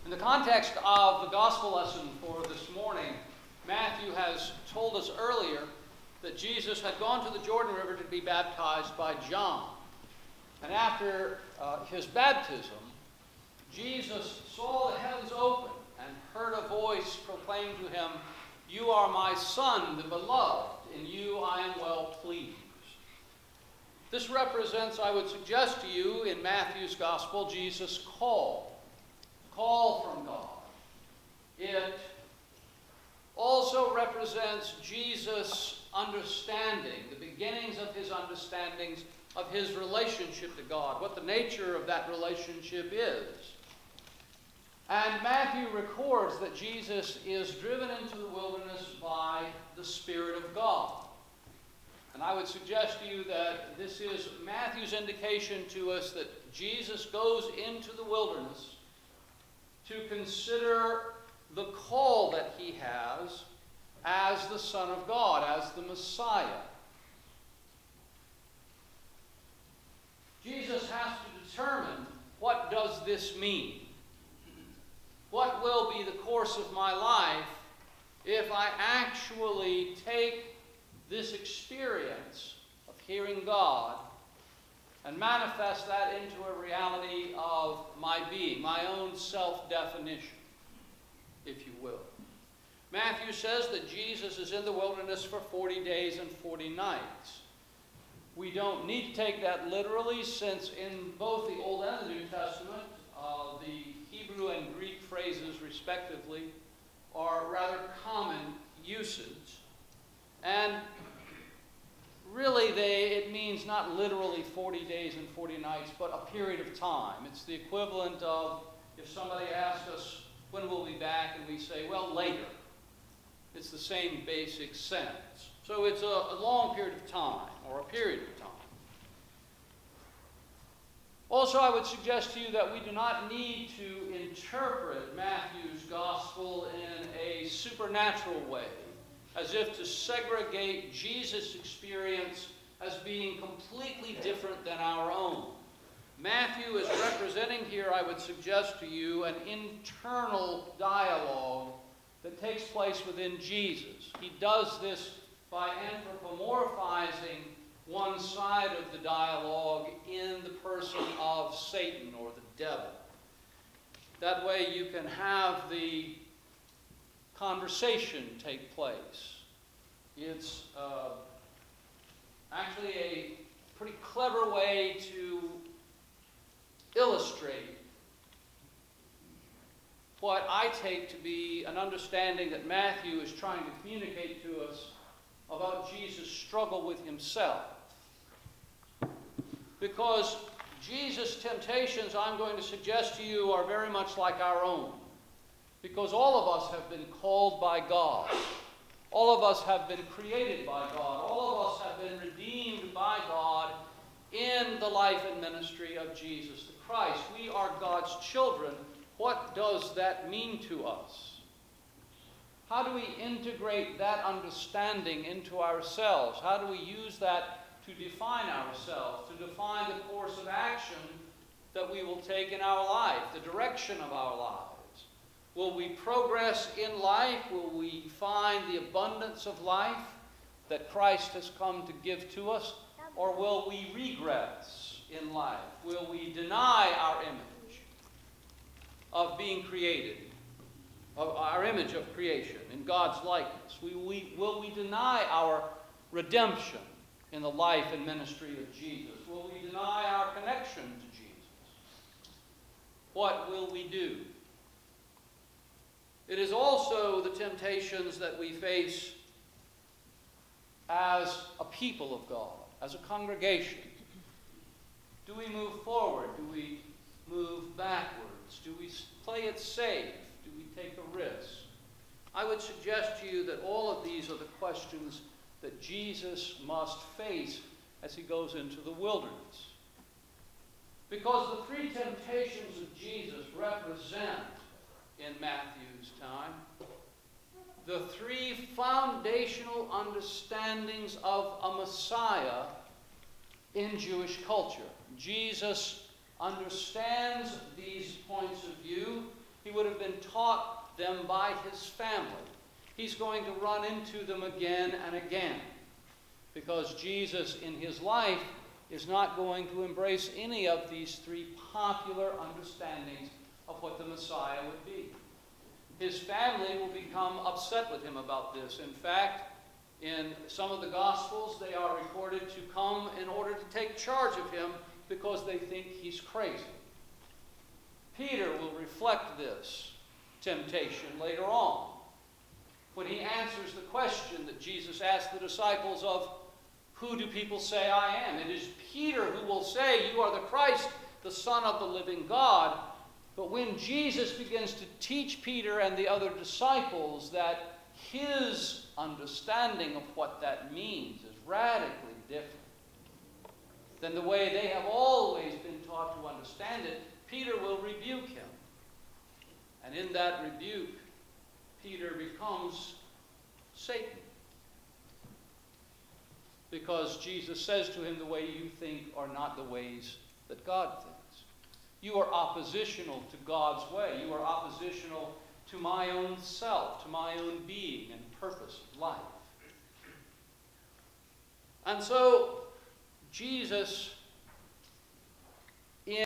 In the context of the gospel lesson for this morning, Matthew has told us earlier that Jesus had gone to the Jordan River to be baptized by John. And after his baptism, Jesus saw the heavens open and heard a voice proclaim to him, "You are my Son, the beloved. In you I am well pleased." This represents, I would suggest to you, in Matthew's gospel, Jesus' call from God. It also represents Jesus' understanding, the beginnings of his understandings of his relationship to God, what the nature of that relationship is. And Matthew records that Jesus is driven into the wilderness by the Spirit of God. And I would suggest to you that this is Matthew's indication to us that Jesus goes into the wilderness to consider the call that he has as the Son of God, as the Messiah. Jesus has to determine, what does this mean? What will be the course of my life if I actually take this experience of hearing God and manifest that into a reality of my being, my own self-definition, if you will. Matthew says that Jesus is in the wilderness for 40 days and 40 nights. We don't need to take that literally, since in both the Old and the New Testament, the Hebrew and Greek phrases, respectively, are rather common usage. And really, it means not literally 40 days and 40 nights, but a period of time. It's the equivalent of if somebody asks us, when will we be back? And we say, well, later. It's the same basic sense. So it's a long period of time, or a period of time. Also, I would suggest to you that we do not need to interpret Matthew's gospel in a supernatural way, as if to segregate Jesus' experience as being completely different than our own. Matthew is representing here, I would suggest to you, an internal dialogue that takes place within Jesus. He does this by anthropomorphizing one side of the dialogue in the person of Satan, or the devil. That way you can have the conversation take place. It's actually a pretty clever way to illustrate what I take to be an understanding that Matthew is trying to communicate to us about Jesus' struggle with himself. Because Jesus' temptations, I'm going to suggest to you, are very much like our own. Because all of us have been called by God. All of us have been created by God. All of us have been redeemed by God in the life and ministry of Jesus the Christ. We are God's children. What does that mean to us? How do we integrate that understanding into ourselves? How do we use that to define ourselves, to define the course of action that we will take in our life, the direction of our lives? Will we progress in life? Will we find the abundance of life that Christ has come to give to us? Or will we regress in life? Will we deny our image of being created, of our image of creation in God's likeness? Will we deny our redemption in the life and ministry of Jesus? Will we deny our connection to Jesus? What will we do? It is also the temptations that we face as a people of God, as a congregation. Do we move forward? Do we move backwards? Do we play it safe? Do we take a risk? I would suggest to you that all of these are the questions that Jesus must face as he goes into the wilderness. Because the three temptations of Jesus represent, in Matthew's time, the three foundational understandings of a Messiah in Jewish culture. Jesus understands these points of view. He would have been taught them by his family. He's going to run into them again and again, because Jesus in his life is not going to embrace any of these three popular understandings of what the Messiah would be. His family will become upset with him about this. In fact, in some of the Gospels, they are recorded to come in order to take charge of him because they think he's crazy. Peter will reflect this temptation later on when he answers the question that Jesus asked the disciples of, "Who do people say I am?" It is Peter who will say, "You are the Christ, the Son of the living God." But when Jesus begins to teach Peter and the other disciples that his understanding of what that means is radically different than the way they have always been taught to understand it, Peter will rebuke him. And in that rebuke, Peter becomes Satan. Because Jesus says to him, the way you think are not the ways that God thinks. You are oppositional to God's way. You are oppositional to my own self, to my own being and purpose of life. And so Jesus